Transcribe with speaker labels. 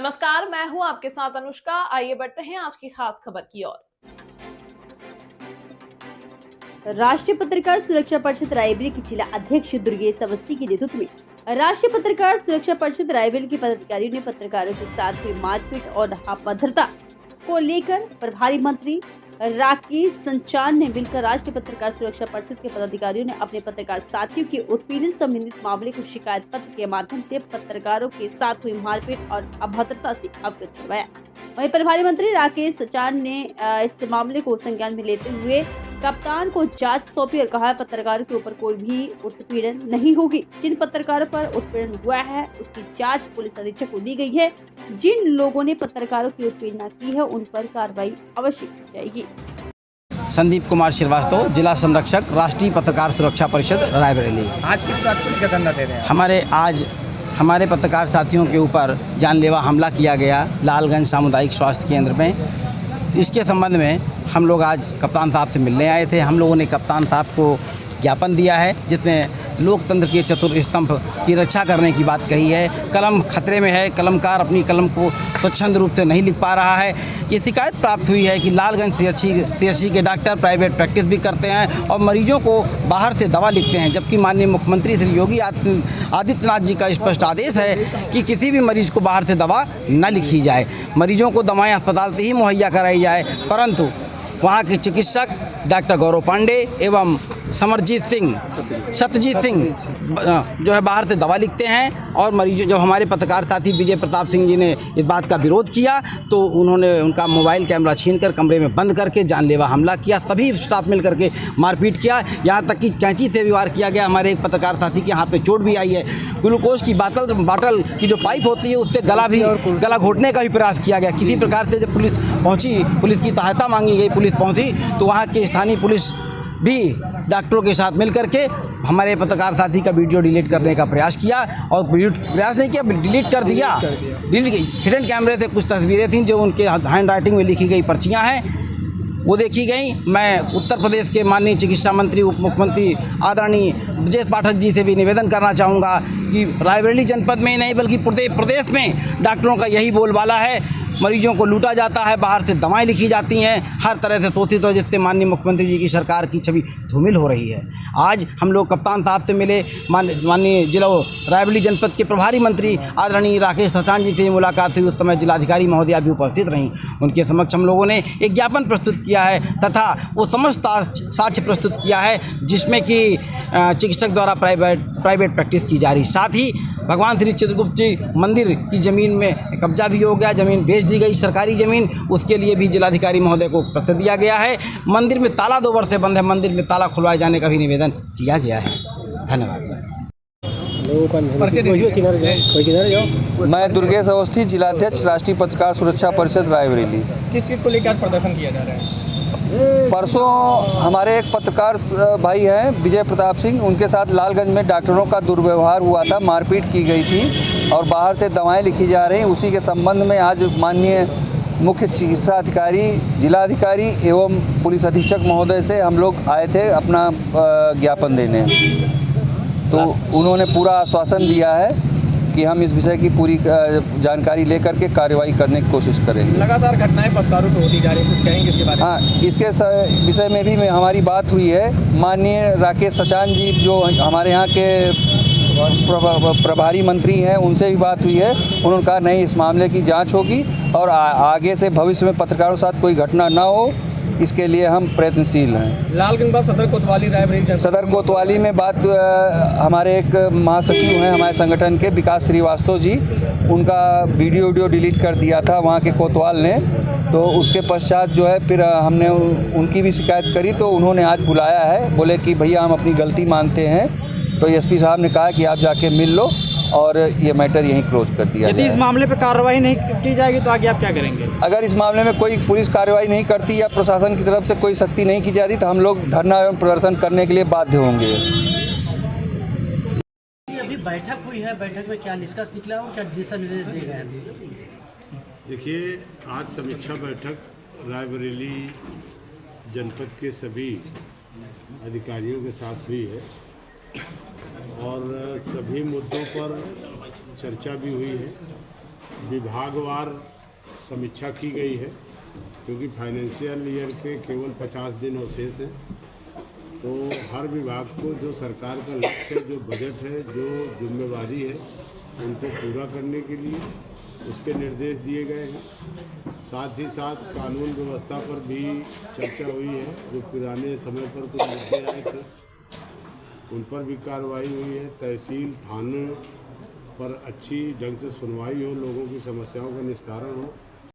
Speaker 1: नमस्कार, मैं हूं आपके साथ अनुष्का। आइए बढ़ते हैं आज की खास खबर की ओर।
Speaker 2: राष्ट्रीय पत्रकार सुरक्षा परिषद रायबरेली की जिला अध्यक्ष दुर्गेश अवस्थी के नेतृत्व में राष्ट्रीय पत्रकार सुरक्षा परिषद रायबरेली के पदाधिकारियों ने पत्रकारों के साथ हुई मारपीट और अभद्रता को लेकर प्रभारी मंत्री राकेश संचान ने मिलकर राष्ट्रीय पत्रकार सुरक्षा परिषद के पदाधिकारियों ने अपने पत्रकार साथियों के उत्पीड़न संबंधित मामले को शिकायत पत्र के माध्यम से पत्रकारों के साथ हुई मारपीट और अभद्रता से अवगत करवाया। वहीं प्रभारी मंत्री राकेश संचान ने इस मामले को संज्ञान में लेते हुए कप्तान को जांच सौंपी और कहा पत्रकारों के ऊपर कोई भी उत्पीड़न नहीं होगी। जिन पत्रकारों पर उत्पीड़न हुआ है उसकी जांच पुलिस अधीक्षक को दी गई है। जिन लोगों ने पत्रकारों की उत्पीड़ना की है उन पर कार्रवाई अवश्य की जाएगी।
Speaker 3: संदीप कुमार श्रीवास्तव, जिला संरक्षक, राष्ट्रीय पत्रकार सुरक्षा परिषद रायबरेली।
Speaker 4: आज किस बात को लेकर धरना दे रहे हैं?
Speaker 3: हमारे पत्रकार साथियों के ऊपर जानलेवा हमला किया गया लालगंज सामुदायिक स्वास्थ्य केंद्र में। इसके संबंध में हम लोग आज कप्तान साहब से मिलने आए थे। हम लोगों ने कप्तान साहब को ज्ञापन दिया है जिसमें लोकतंत्र के चतुर्थ स्तंभ की रक्षा करने की बात कही है। कलम खतरे में है, कलमकार अपनी कलम को स्वच्छंद रूप से नहीं लिख पा रहा है। ये शिकायत प्राप्त हुई है कि लालगंज सीएचसी के डॉक्टर प्राइवेट प्रैक्टिस भी करते हैं और मरीजों को बाहर से दवा लिखते हैं, जबकि माननीय मुख्यमंत्री श्री योगी आदित्यनाथ जी का स्पष्ट आदेश है कि किसी भी मरीज को बाहर से दवा न लिखी जाए। मरीजों को दवाएँ अस्पताल से ही मुहैया कराई जाए, परंतु वहाँ के चिकित्सक डॉक्टर गौरव पांडे एवं सत्यजीत सिंह जो है बाहर से दवा लिखते हैं। और मरीजों जब हमारे पत्रकार साथी विजय प्रताप सिंह जी ने इस बात का विरोध किया तो उन्होंने उनका मोबाइल कैमरा छीनकर कमरे में बंद करके जानलेवा हमला किया। सभी स्टाफ मिल करके मारपीट किया, यहाँ तक कि कैंची से भी वार किया गया। हमारे एक पत्रकार साथी के हाथ में चोट भी आई है। ग्लूकोज की बाटल की जो पाइप होती है उससे गला घोटने का भी प्रयास किया गया। किसी प्रकार से जब पुलिस पहुँची, पुलिस की सहायता मांगी गई, पुलिस पहुँची तो वहाँ के स्थानीय पुलिस भी डॉक्टरों के साथ मिल करके हमारे पत्रकार साथी का वीडियो डिलीट करने का प्रयास किया और प्रयास नहीं किया, डिलीट कर दिया। हिडन कैमरे से कुछ तस्वीरें थीं जो उनके हैंड राइटिंग में लिखी गई पर्चियां हैं, वो देखी गई। मैं उत्तर प्रदेश के माननीय चिकित्सा मंत्री, उप मुख्यमंत्री आदरणीय ब्रजेश पाठक जी से भी निवेदन करना चाहूँगा कि रायबरेली जनपद में ही नहीं बल्कि प्रदेश में डॉक्टरों का यही बोलबाला है, मरीजों को लूटा जाता है, बाहर से दवाएं लिखी जाती हैं, हर तरह से शोषित हो, जिससे माननीय मुख्यमंत्री जी की सरकार की छवि धूमिल हो रही है। आज हम लोग कप्तान साहब से मिले, माननीय जिला रायबरेली जनपद के प्रभारी मंत्री आदरणीय राकेश संचान जी से मुलाकात हुई। उस समय जिलाधिकारी महोदया भी उपस्थित रहीं। उनके समक्ष हम लोगों ने एक ज्ञापन प्रस्तुत किया है तथा वो समस्त साक्ष्य प्रस्तुत किया है जिसमें कि चिकित्सक द्वारा प्राइवेट प्रैक्टिस की जा रही। साथ ही भगवान श्री चित्रगुप्त जी मंदिर की ज़मीन में कब्जा भी हो गया, ज़मीन बेच दी गई, सरकारी ज़मीन, उसके लिए भी जिलाधिकारी महोदय को पत्र दिया गया है। मंदिर में ताला 2 वर्ष से बंद है, मंदिर में ताला खुलवाए जाने का भी निवेदन किया गया है। धन्यवाद।
Speaker 5: मैं दुर्गेश अवस्थी, जिलाध्यक्ष, राष्ट्रीय पत्रकार सुरक्षा परिषद रायबरेली।
Speaker 4: किस चीज़ को लेकर प्रदर्शन किया जा रहा है?
Speaker 5: परसों हमारे एक पत्रकार भाई हैं विजय प्रताप सिंह, उनके साथ लालगंज में डॉक्टरों का दुर्व्यवहार हुआ था, मारपीट की गई थी और बाहर से दवाएं लिखी जा रही। उसी के संबंध में आज माननीय मुख्य चिकित्सा अधिकारी, जिलाधिकारी एवं पुलिस अधीक्षक महोदय से हम लोग आए थे अपना ज्ञापन देने। तो उन्होंने पूरा आश्वासन दिया है कि हम इस विषय की पूरी जानकारी लेकर के कार्रवाई करने की कोशिश करेंगे।
Speaker 4: लगातार घटनाएं पत्रकारों को होती जा रही हैं, कुछ कहेंगे इसके बारे में?
Speaker 5: हाँ, इसके विषय में भी हमारी बात हुई है। माननीय राकेश संचान जी जो हमारे यहाँ के प्रभारी मंत्री हैं, उनसे भी बात हुई है। उन्होंने कहा नहीं, इस मामले की जांच होगी और आगे से भविष्य में पत्रकारों के साथ कोई घटना ना हो, इसके लिए हम प्रयत्नशील हैं।
Speaker 4: लालगंज बात सदर कोतवाली रायबरेली
Speaker 5: सदर कोतवाली में बात हमारे एक महासचिव हैं हमारे संगठन के विकास श्रीवास्तव जी, उनका वीडियो डिलीट कर दिया था वहाँ के कोतवाल ने। तो उसके पश्चात जो है फिर हमने उनकी भी शिकायत करी तो उन्होंने आज बुलाया है, बोले कि भैया हम अपनी गलती मानते हैं। तो एसपी साहब ने कहा कि आप जाके मिल लो और ये मैटर यहीं क्लोज कर दिया।
Speaker 4: यदि इस मामले पर कार्रवाई नहीं की जाएगी तो आगे आप क्या करेंगे?
Speaker 5: अगर इस मामले में कोई पुलिस कार्रवाई नहीं करती या प्रशासन की तरफ से कोई सख्ती नहीं की जाती तो हम लोग धरना एवं प्रदर्शन करने के लिए बाध्य होंगे।
Speaker 6: अभी बैठक हुई है, बैठक में क्या निष्कर्ष निकला और क्या दिशा निर्देश दिए गए हैं?
Speaker 7: देखिए, आज समीक्षा बैठक रायबरेली जनपद के सभी अधिकारियों के साथ हुई है और सभी मुद्दों पर चर्चा भी हुई है विभागवार समीक्षा की गई है, क्योंकि फाइनेंशियल ईयर के केवल 50 दिन और शेष हैं। तो हर विभाग को जो सरकार का लक्ष्य है, जो बजट है, जो जिम्मेवारी है, उनको पूरा करने के लिए उसके निर्देश दिए गए हैं। साथ ही साथ कानून व्यवस्था पर भी चर्चा हुई है। जो पुराने समय पर कुछ मुद्दे आए थे उन पर भी कार्रवाई हुई है। तहसील थाने पर अच्छी ढंग से सुनवाई हो, लोगों की समस्याओं का निस्तारण हो,